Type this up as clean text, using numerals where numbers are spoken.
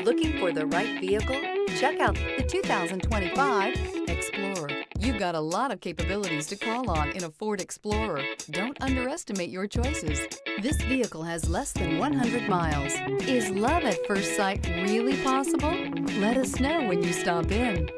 Looking for the right vehicle? Check out the 2025 Explorer. You've got a lot of capabilities to call on in a Ford Explorer. Don't underestimate your choices. This vehicle has less than 100 miles. Is love at first sight really possible? Let us know when you stop in.